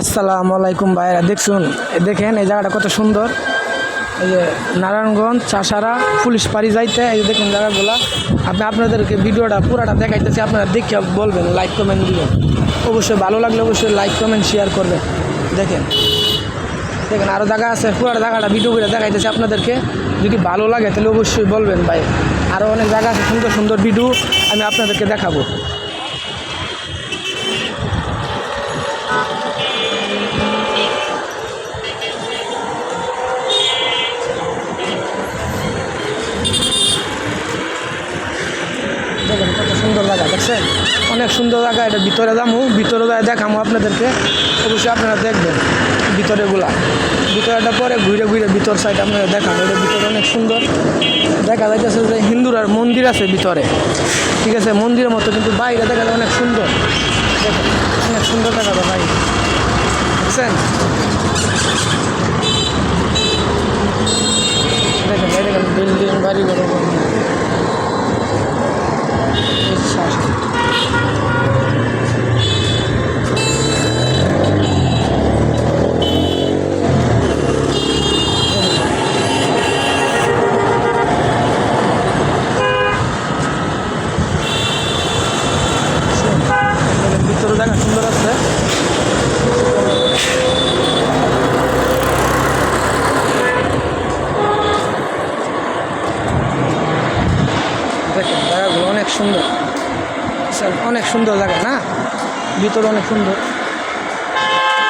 আসসালামু আলাইকুম ভাইরা, দেখুন দেখেন এই জায়গাটা কত সুন্দর। এই যে নারায়ণগঞ্জ চাষারা পুলিশ পাড়ি যাইতে, এই যে দেখুন জায়গাগুলা। আপনাদেরকে ভিডিওটা পুরাটা দেখাইতেছি, আপনারা দেখে বলবেন, লাইক কমেন্ট দিবেন। অবশ্যই ভালো লাগলে অবশ্যই লাইক কমেন্ট শেয়ার করবেন। দেখেন দেখেন আরও জায়গা আছে, পুরাটা জায়গাটা ভিডিও করে দেখাইতেছি আপনাদেরকে। যদি ভালো লাগে তাহলে অবশ্যই বলবেন ভাই। আরও অনেক জায়গা আছে, সুন্দর সুন্দর ভিডিও আমি আপনাদেরকে দেখাবো। দেখেন কত সুন্দর জায়গা, দেখছেন? অনেক সুন্দর জায়গা। এটা ভিতরে যাবো, ভিতরে যাই দেখাবো আপনাদেরকে। অবশ্যই আপনারা দেখবেন ভিতরেগুলা। ভিতরেটা পরে ঘুরে ঘুরে ভিতর সাইড আপনারা দেখাবো। এটা ভিতরে অনেক সুন্দর দেখা যাইতেছে যে হিন্দুরার মন্দির আছে ভিতরে, ঠিক আছে? মন্দিরের মতো, কিন্তু বাইরে দেখা যায় অনেক সুন্দর। দেখেন অনেক সুন্দর দেখা যায় বাইরে, দেখছেন? দেখেন এই দেখেন বিল্ডিং বাড়ি ঘর ভিতরে দেখা সুন্দর আছে। দেখেন জায়গাগুলো অনেক সুন্দর, অনেক সুন্দর জায়গা না? ভিতরে অনেক সুন্দর।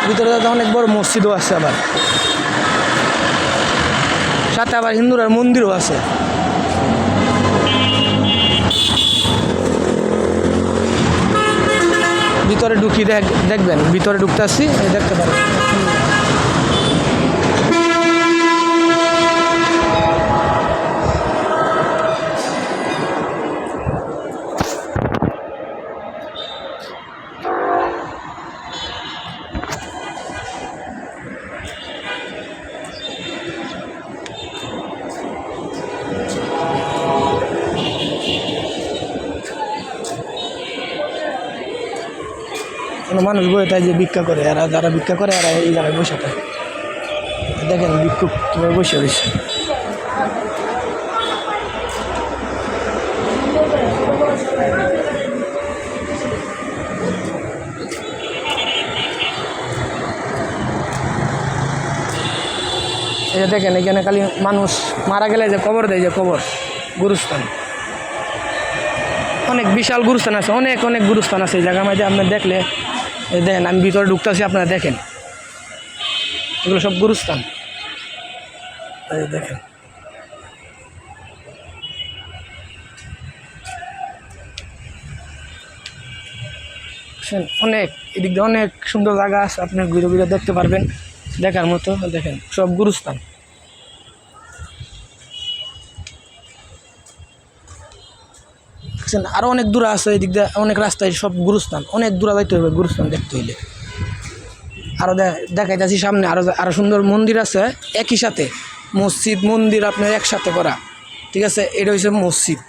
ভিতরে অনেক বড় মসজিদও আছে, আবার সাথে আবার হিন্দুরার মন্দিরও আছে। ভিতরে ঢুকি দেখবেন, ভিতরে ঢুকতে আসছি, দেখতে পারেন। কোনো মানুষ বয়ে তাই যে ভিক্ষা করে, এরা যারা ভিক্ষা করে এরা এই জায়গায় বসে থাকে। দেখেন ভিক্ষুক কীভাবে বসে রয়েছে। এই যে দেখেন এখানে খালি মানুষ মারা গেলে যে কবর দেয়, যে কবর, গুরুস্থান। অনেক বিশাল গুরুস্থান আছে, অনেক অনেক গুরুস্থান আছে এই জায়গার মধ্যে। আপনার দেখলে দেখেন, আমি ভিতরে ঢুকতেছি, আপনারা দেখেন এগুলো সব গুরুস্থান। এই দেখেন অনেক, এদিক দিয়ে অনেক সুন্দর জায়গা আছে, আপনি ঘুরে ঘুরে দেখতে পারবেন, দেখার মতো। দেখেন সব গুরুস্থান। আরও অনেক দূরে আছে, এদিক দিয়ে অনেক রাস্তায় সব গুরুস্থান। অনেক দূরে যাইতে হবে গুরুস্থান দেখতে হইলে। আরও দেখাইতেছি সামনে আরও সুন্দর মন্দির আছে, একই সাথে মসজিদ মন্দির আপনার একসাথে করা, ঠিক আছে? এটা হচ্ছে মসজিদ।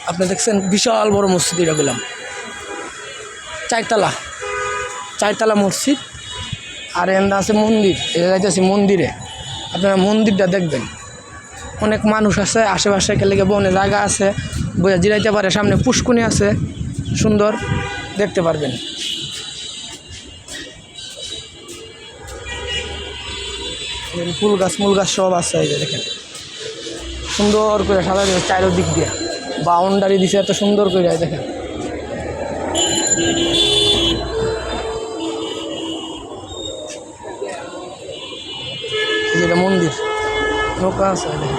আপনি দেখছেন বিশাল বড় মসজিদ, এটা বললাম চারতলা মসজিদ। আর এখানে আছে মন্দির, এটা যাইতেছি মন্দিরে। আপনারা মন্দিরটা দেখবেন, অনেক মানুষ আছে আশেপাশে, লেগে বনে জায়গা আছে, বইয়া জিরাইতে পারে। সামনে পুষ্কুনি আছে, সুন্দর দেখতে পারবেন। ফুল গাছ মূল গাছ সব আছে। এই যে দেখেন সুন্দর করে সাদা দিকে চারিদিক দিয়ে বাউন্ডারি দিছে, এত সুন্দর করে। দেখেন এটা মন্দির, নৌকা আছে। দেখেন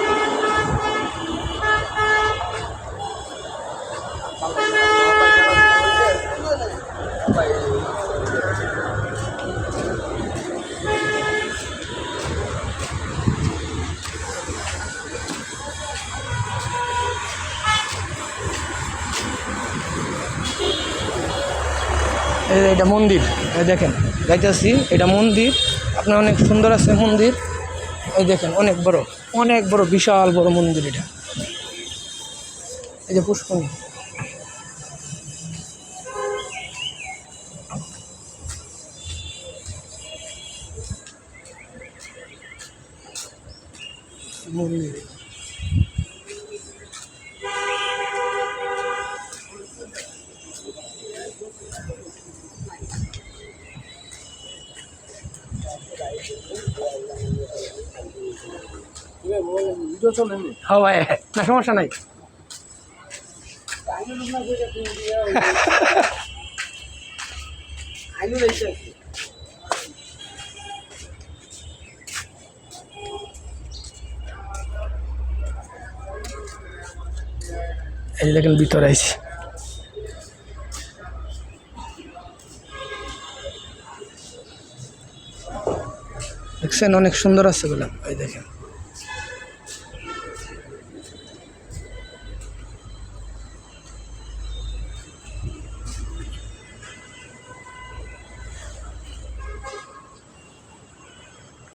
এটা মন্দির, দেখেন যাইতেছি, এটা মন্দির। আপনার অনেক সুন্দর আছে মন্দির। এই দেখেন অনেক বড় বিশাল বড় মন্দির এটা। এই যে পুষ্করণী, মন্দির। হ্যাঁ ভাই, না সমস্যা নাই। এই যে দেখেন ভিতরে আইছি। দেখছেন অনেক সুন্দর আছে বললাম, এই দেখেন।